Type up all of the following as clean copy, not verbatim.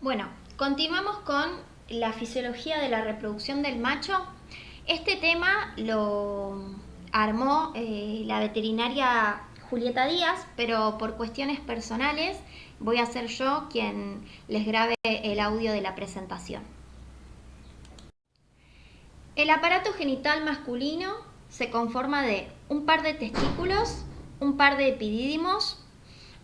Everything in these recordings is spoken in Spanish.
Bueno, continuamos con la fisiología de la reproducción del macho. Este tema lo armó la veterinaria Julieta Díaz, pero por cuestiones personales voy a ser yo quien les grabe el audio de la presentación. El aparato genital masculino se conforma de un par de testículos, un par de epidídimos,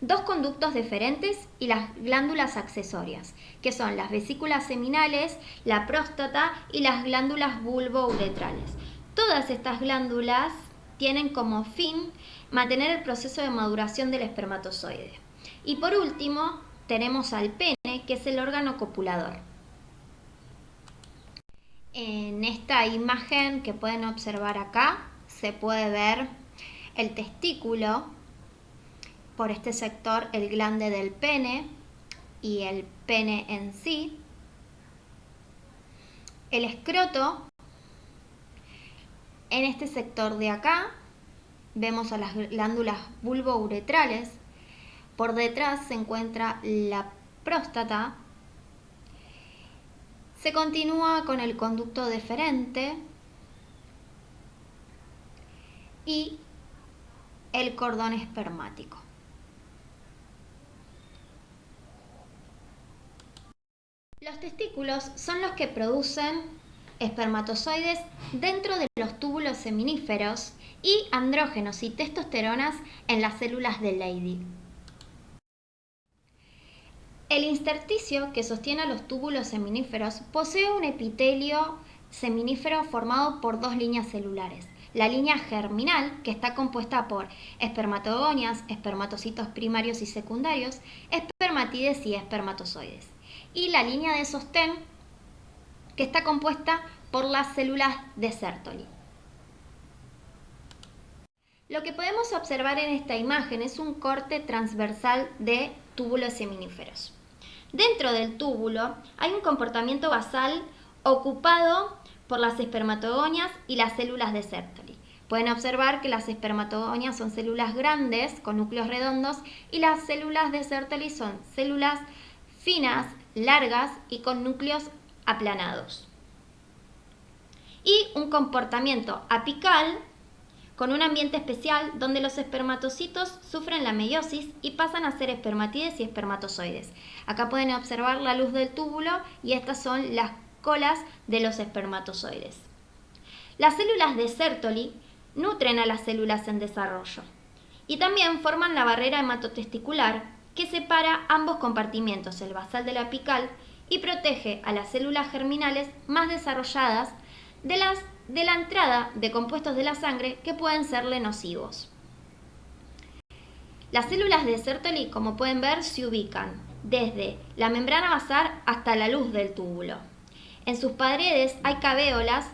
dos conductos deferentes y las glándulas accesorias, que son las vesículas seminales, la próstata y las glándulas bulbouretrales. Todas estas glándulas tienen como fin mantener el proceso de maduración del espermatozoide. Y por último, tenemos al pene, que es el órgano copulador. En esta imagen que pueden observar acá, se puede ver el testículo, por este sector el glande del pene y el pene en sí, el escroto. En este sector de acá vemos a las glándulas bulbouretrales, por detrás se encuentra la próstata, se continúa con el conducto deferente y el cordón espermático. Los testículos son los que producen espermatozoides dentro de los túbulos seminíferos y andrógenos y testosteronas en las células de Leydig. El intersticio que sostiene a los túbulos seminíferos posee un epitelio seminífero formado por dos líneas celulares. La línea germinal, que está compuesta por espermatogonias, espermatocitos primarios y secundarios, espermatides y espermatozoides. Y la línea de sostén, que está compuesta por las células de Sertoli. Lo que podemos observar en esta imagen es un corte transversal de túbulos seminíferos. Dentro del túbulo hay un comportamiento basal ocupado por las espermatogonias y las células de Sertoli. Pueden observar que las espermatogonias son células grandes con núcleos redondos y las células de Sertoli son células finas, largas y con núcleos aplanados. Y un comportamiento apical con un ambiente especial donde los espermatocitos sufren la meiosis y pasan a ser espermatides y espermatozoides. Acá pueden observar la luz del túbulo y estas son las colas de los espermatozoides. Las células de Sertoli nutren a las células en desarrollo y también forman la barrera hematotesticular que separa ambos compartimientos, el basal del apical, y protege a las células germinales más desarrolladas de la entrada de compuestos de la sangre que pueden serle nocivos. Las células de Sertoli, como pueden ver, se ubican desde la membrana basal hasta la luz del túbulo. En sus paredes hay cavéolas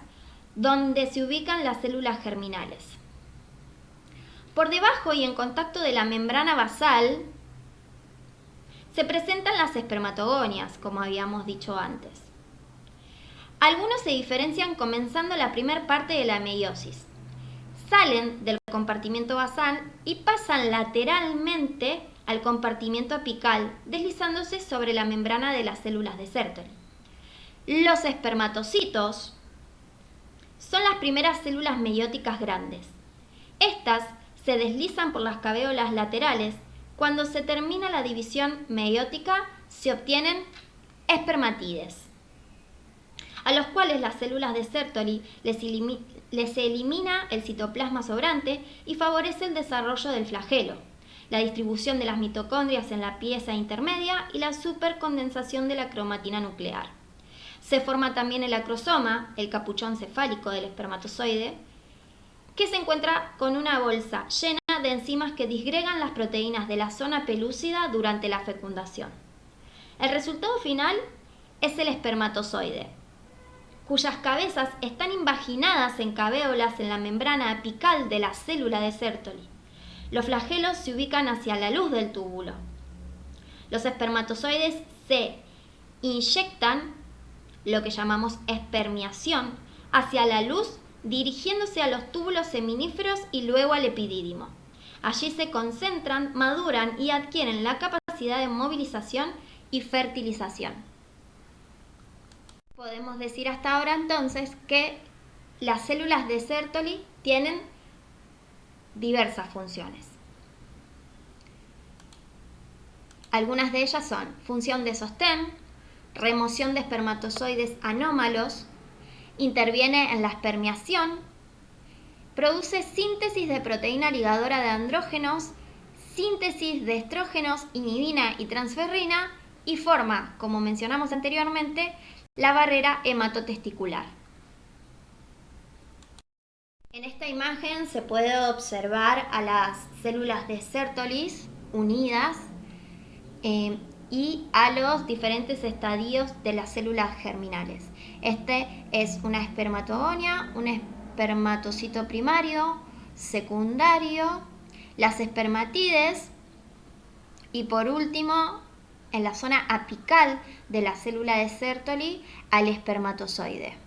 donde se ubican las células germinales. Por debajo y en contacto de la membrana basal se presentan las espermatogonias, como habíamos dicho antes. Algunos se diferencian comenzando la primera parte de la meiosis. Salen del compartimento basal y pasan lateralmente al compartimento apical, deslizándose sobre la membrana de las células de Sertoli. Los espermatocitos son las primeras células meióticas grandes. Estas se deslizan por las cavéolas laterales. Cuando se termina la división meiótica, se obtienen espermatides, a los cuales las células de Sertoli les elimina el citoplasma sobrante y favorece el desarrollo del flagelo, la distribución de las mitocondrias en la pieza intermedia y la supercondensación de la cromatina nuclear. Se forma también el acrosoma, el capuchón cefálico del espermatozoide, que se encuentra con una bolsa llena de enzimas que disgregan las proteínas de la zona pelúcida durante la fecundación. El resultado final es el espermatozoide, cuyas cabezas están invaginadas en cavéolas en la membrana apical de la célula de Sertoli. Los flagelos se ubican hacia la luz del túbulo. Los espermatozoides se inyectan, lo que llamamos espermiación, hacia la luz, dirigiéndose a los túbulos seminíferos y luego al epidídimo. Allí se concentran, maduran y adquieren la capacidad de movilización y fertilización. Podemos decir hasta ahora entonces que las células de Sertoli tienen diversas funciones. Algunas de ellas son función de sostén, remoción de espermatozoides anómalos, interviene en la espermiación, produce síntesis de proteína ligadora de andrógenos, síntesis de estrógenos, inhibina y transferrina y forma, como mencionamos anteriormente, la barrera hematotesticular. En esta imagen se puede observar a las células de Sertolis unidas y a los diferentes estadios de las células germinales. Este es una espermatogónia, un espermatocito primario, secundario, las espermatides y por último, en la zona apical de la célula de Sertoli, al espermatozoide.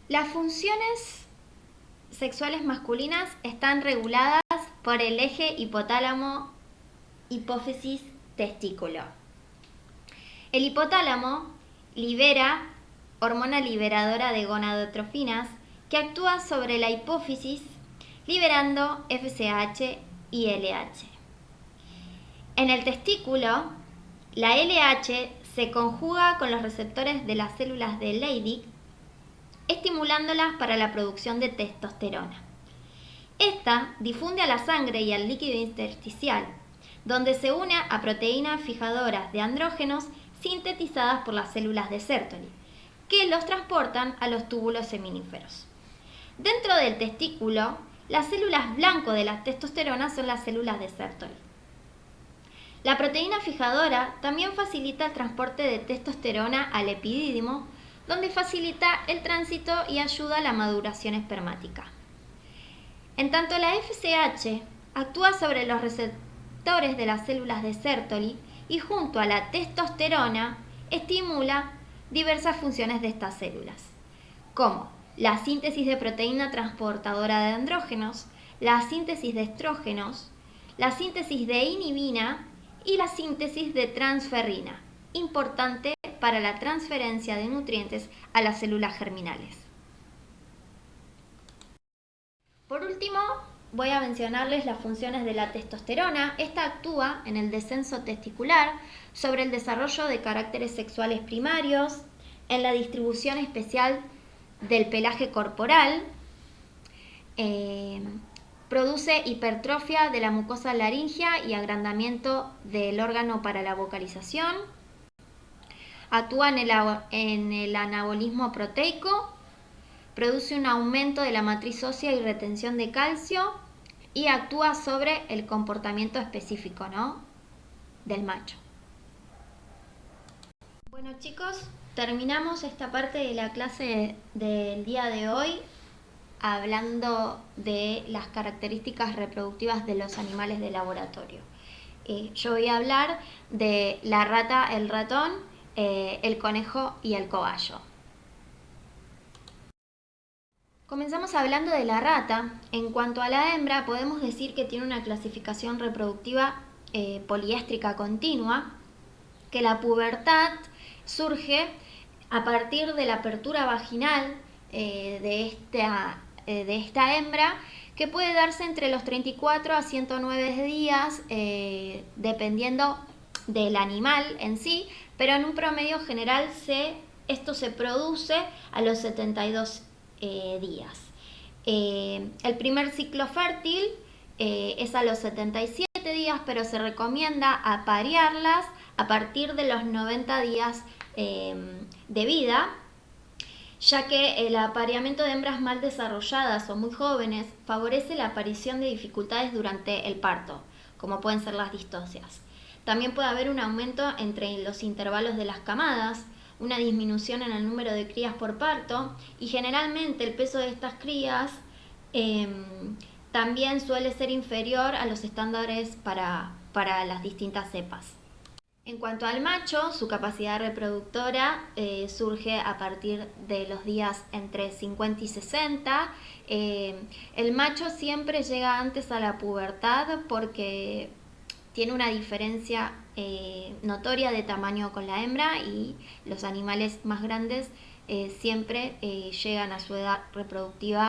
Las funciones sexuales masculinas están reguladas por el eje hipotálamo, hipófisis, testículo. El hipotálamo libera hormona liberadora de gonadotrofinas que actúa sobre la hipófisis liberando FSH y LH. En el testículo, la LH se conjuga con los receptores de las células de Leydig, estimulándolas para la producción de testosterona. Esta difunde a la sangre y al líquido intersticial, donde se une a proteínas fijadoras de andrógenos sintetizadas por las células de Sertoli, que los transportan a los túbulos seminíferos. Dentro del testículo, las células blanco de la testosterona son las células de Sertoli. La proteína fijadora también facilita el transporte de testosterona al epidídimo, donde facilita el tránsito y ayuda a la maduración espermática. En tanto, la FSH actúa sobre los receptores de las células de Sertoli y junto a la testosterona estimula diversas funciones de estas células, como la síntesis de proteína transportadora de andrógenos, la síntesis de estrógenos, la síntesis de inhibina y la síntesis de transferrina, importante para la transferencia de nutrientes a las células germinales. Por último, voy a mencionarles las funciones de la testosterona. Esta actúa en el descenso testicular, sobre el desarrollo de caracteres sexuales primarios, en la distribución especial del pelaje corporal, produce hipertrofia de la mucosa laríngea y agrandamiento del órgano para la vocalización, actúa en el anabolismo proteico, produce un aumento de la matriz ósea y retención de calcio y actúa sobre el comportamiento específico, ¿no?, del macho. Bueno chicos, terminamos esta parte de la clase del día de hoy hablando de las características reproductivas de los animales de laboratorio. Yo voy a hablar de la rata, el ratón, el conejo y el cobayo. Comenzamos hablando de la rata. En cuanto a la hembra, podemos decir que tiene una clasificación reproductiva poliéstrica continua, que la pubertad surge a partir de la apertura vaginal de esta hembra, que puede darse entre los 34 a 109 días, dependiendo del animal en sí, pero en un promedio general esto se produce a los 72 días. El primer ciclo fértil es a los 77 días, pero se recomienda aparearlas a partir de los 90 días de vida, ya que el apareamiento de hembras mal desarrolladas o muy jóvenes favorece la aparición de dificultades durante el parto, como pueden ser las distocias. También puede haber un aumento entre los intervalos de las camadas, una disminución en el número de crías por parto y generalmente el peso de estas crías también suele ser inferior a los estándares para las distintas cepas. En cuanto al macho, su capacidad reproductora surge a partir de los días entre 50 y 60. El macho siempre llega antes a la pubertad porque tiene una diferencia notoria de tamaño con la hembra y los animales más grandes siempre llegan a su edad reproductiva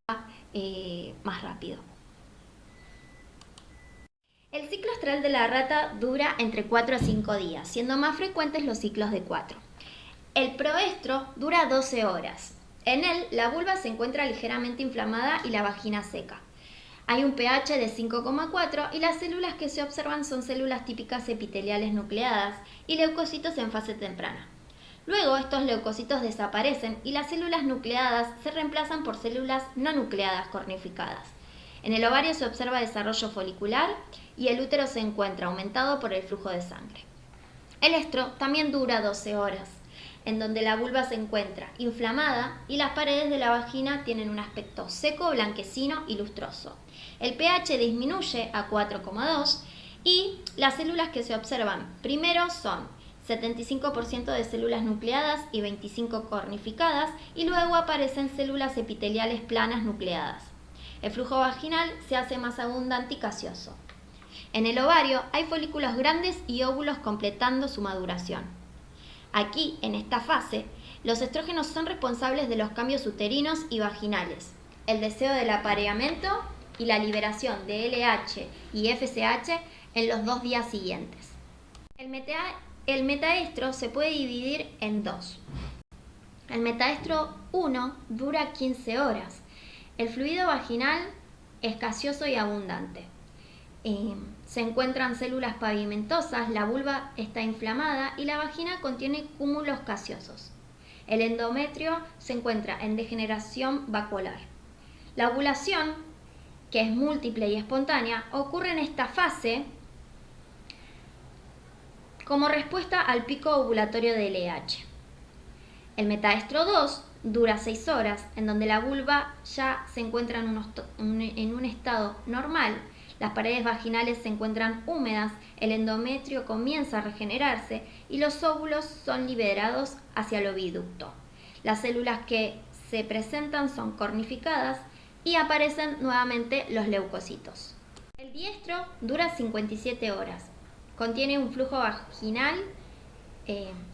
más rápido. El ciclo estral de la rata dura entre 4 a 5 días, siendo más frecuentes los ciclos de 4. El proestro dura 12 horas. En él, la vulva se encuentra ligeramente inflamada y la vagina seca. Hay un pH de 5,4 y las células que se observan son células típicas epiteliales nucleadas y leucocitos en fase temprana. Luego estos leucocitos desaparecen y las células nucleadas se reemplazan por células no nucleadas cornificadas. En el ovario se observa desarrollo folicular y el útero se encuentra aumentado por el flujo de sangre. El estro también dura 12 horas, en donde la vulva se encuentra inflamada y las paredes de la vagina tienen un aspecto seco, blanquecino y lustroso. El pH disminuye a 4,2 y las células que se observan primero son 75% de células nucleadas y 25 cornificadas, y luego aparecen células epiteliales planas nucleadas. El flujo vaginal se hace más abundante y gaseoso. En el ovario hay folículos grandes y óvulos completando su maduración. Aquí, en esta fase, los estrógenos son responsables de los cambios uterinos y vaginales, el deseo del apareamiento y la liberación de LH y FSH en los 2 días siguientes. El metaestro se puede dividir en dos. El metaestro 1 dura 15 horas. El fluido vaginal es gaseoso y abundante. Se encuentran células pavimentosas, la vulva está inflamada y la vagina contiene cúmulos gaseosos. El endometrio se encuentra en degeneración vacuolar. La ovulación, que es múltiple y espontánea, ocurre en esta fase como respuesta al pico ovulatorio de LH. El metaestro 2 dura 6 horas, en donde la vulva ya se encuentra en un estado normal. Las paredes vaginales se encuentran húmedas, el endometrio comienza a regenerarse y los óvulos son liberados hacia el oviducto. Las células que se presentan son cornificadas y aparecen nuevamente los leucocitos. El diestro dura 57 horas. Contiene un flujo vaginal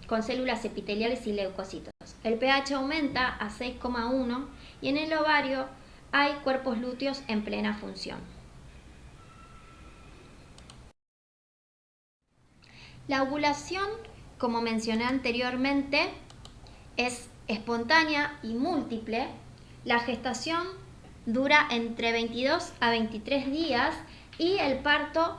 con células epiteliales y leucocitos. El pH aumenta a 6,1 y en el ovario hay cuerpos lúteos en plena función. La ovulación, como mencioné anteriormente, es espontánea y múltiple. La gestación dura entre 22 a 23 días y el parto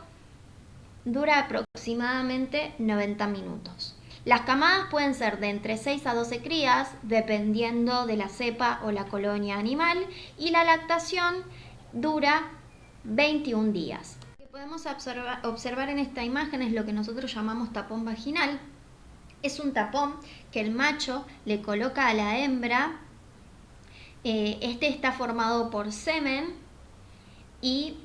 dura aproximadamente 90 minutos. Las camadas pueden ser de entre 6 a 12 crías, dependiendo de la cepa o la colonia animal, y la lactación dura 21 días. Lo que podemos observar en esta imagen es lo que nosotros llamamos tapón vaginal. Es un tapón que el macho le coloca a la hembra. Este está formado por semen y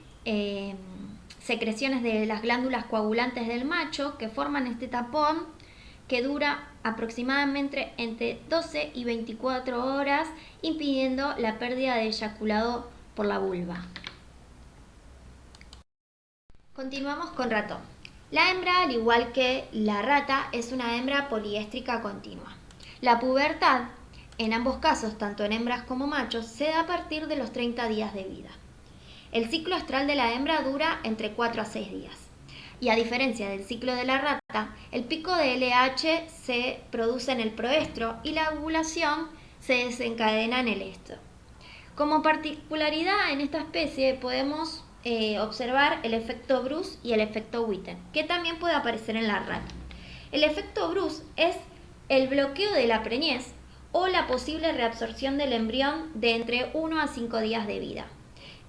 secreciones de las glándulas coagulantes del macho que forman este tapón, que dura aproximadamente entre 12 y 24 horas, impidiendo la pérdida de eyaculado por la vulva. Continuamos con ratón. La hembra, al igual que la rata, es una hembra poliéstrica continua. La pubertad, en ambos casos, tanto en hembras como machos, se da a partir de los 30 días de vida. El ciclo estral de la hembra dura entre 4 a 6 días. Y a diferencia del ciclo de la rata, el pico de LH se produce en el proestro y la ovulación se desencadena en el estro. Como particularidad en esta especie podemos observar el efecto Bruce y el efecto Witten, que también puede aparecer en la rata. El efecto Bruce es el bloqueo de la preñez o la posible reabsorción del embrión de entre 1 a 5 días de vida.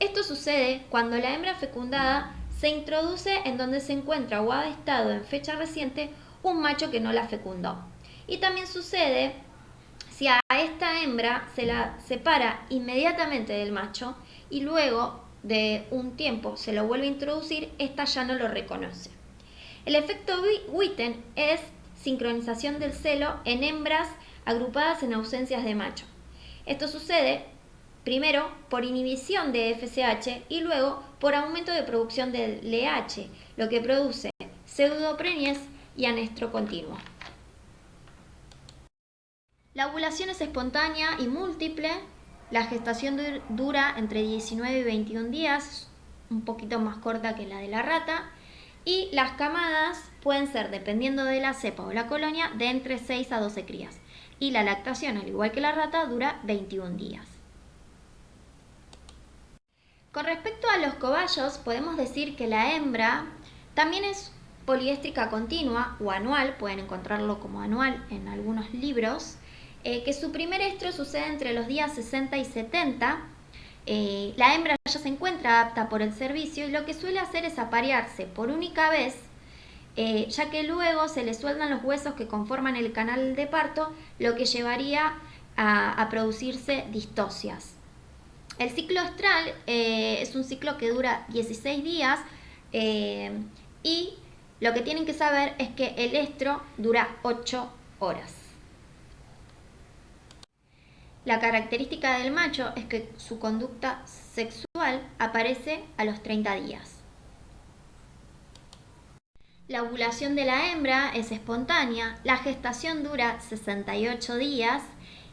Esto sucede cuando la hembra fecundada se introduce en donde se encuentra o ha estado en fecha reciente un macho que no la fecundó. Y también sucede si a esta hembra se la separa inmediatamente del macho y luego de un tiempo se lo vuelve a introducir, esta ya no lo reconoce. El efecto Witten es sincronización del celo en hembras agrupadas en ausencias de macho. Esto sucede primero por inhibición de FSH y luego por aumento de producción de LH, lo que produce pseudopreñez y anestro continuo. La ovulación es espontánea y múltiple. La gestación dura entre 19 y 21 días, un poquito más corta que la de la rata. Y las camadas pueden ser, dependiendo de la cepa o la colonia, de entre 6 a 12 crías. Y la lactación, al igual que la rata, dura 21 días. Con respecto a los cobayos, podemos decir que la hembra también es poliéstrica continua o anual, pueden encontrarlo como anual en algunos libros, que su primer estro sucede entre los días 60 y 70. La hembra ya se encuentra apta por el servicio y lo que suele hacer es aparearse por única vez, ya que luego se le sueldan los huesos que conforman el canal de parto, lo que llevaría a producirse distocias. El ciclo estral es un ciclo que dura 16 días y lo que tienen que saber es que el estro dura 8 horas. La característica del macho es que su conducta sexual aparece a los 30 días. La ovulación de la hembra es espontánea, la gestación dura 68 días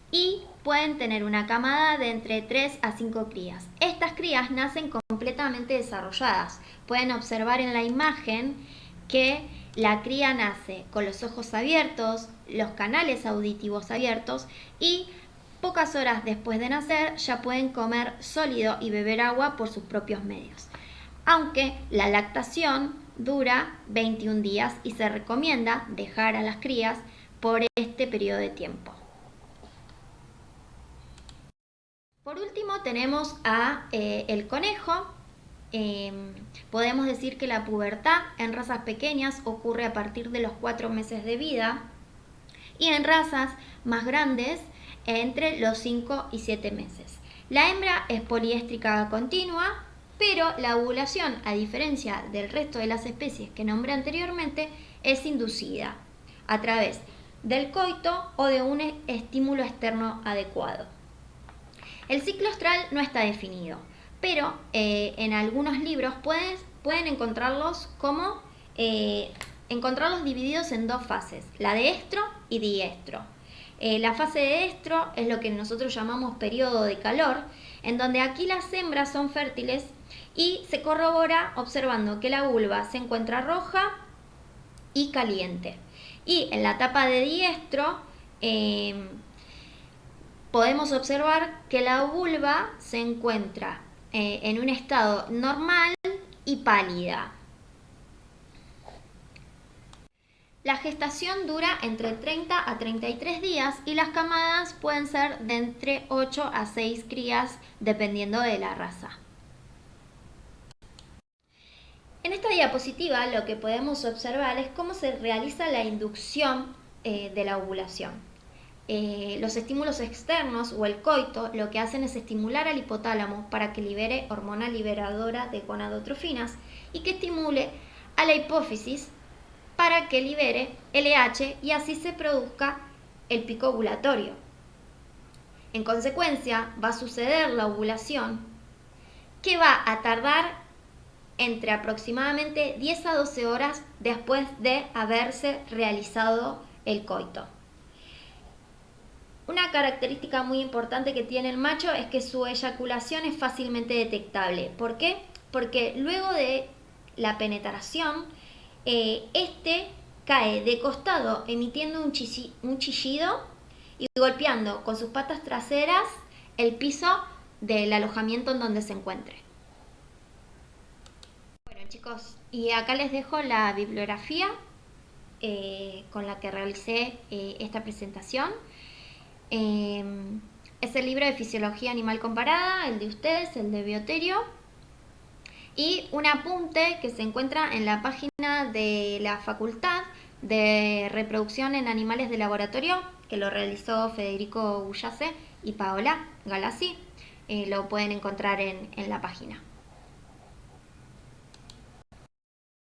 y pueden tener una camada de entre 3 a 5 crías. Estas crías nacen completamente desarrolladas. Pueden observar en la imagen que la cría nace con los ojos abiertos, los canales auditivos abiertos y pocas horas después de nacer ya pueden comer sólido y beber agua por sus propios medios. Aunque la lactación dura 21 días y se recomienda dejar a las crías por este periodo de tiempo. Por último tenemos el conejo. Podemos decir que la pubertad en razas pequeñas ocurre a partir de los 4 meses de vida y en razas más grandes entre los 5 y 7 meses. La hembra es poliéstrica continua, pero la ovulación, a diferencia del resto de las especies que nombré anteriormente, es inducida a través del coito o de un estímulo externo adecuado. El ciclo estral no está definido, pero en algunos libros pueden encontrarlos divididos en 2 fases, la de estro y diestro. La fase de estro es lo que nosotros llamamos periodo de calor, en donde aquí las hembras son fértiles y se corrobora observando que la vulva se encuentra roja y caliente. Y en la etapa de diestro podemos observar que la vulva se encuentra en un estado normal y pálida. La gestación dura entre 30 a 33 días y las camadas pueden ser de entre 8 a 6 crías dependiendo de la raza. En esta diapositiva lo que podemos observar es cómo se realiza la inducción de la ovulación. Los estímulos externos o el coito lo que hacen es estimular al hipotálamo para que libere hormona liberadora de gonadotrofinas y que estimule a la hipófisis para que libere LH y así se produzca el pico ovulatorio. En consecuencia, va a suceder la ovulación que va a tardar entre aproximadamente 10 a 12 horas después de haberse realizado el coito. Una característica muy importante que tiene el macho es que su eyaculación es fácilmente detectable. ¿Por qué? Porque luego de la penetración, este cae de costado emitiendo un chillido y golpeando con sus patas traseras el piso del alojamiento en donde se encuentre. Bueno chicos, y acá les dejo la bibliografía con la que realicé esta presentación. Es el libro de Fisiología Animal Comparada, el de ustedes, el de Bioterio. Y un apunte que se encuentra en la página de la Facultad de Reproducción en Animales de Laboratorio, que lo realizó Federico Bullase y Paola Galassi. Lo pueden encontrar en la página.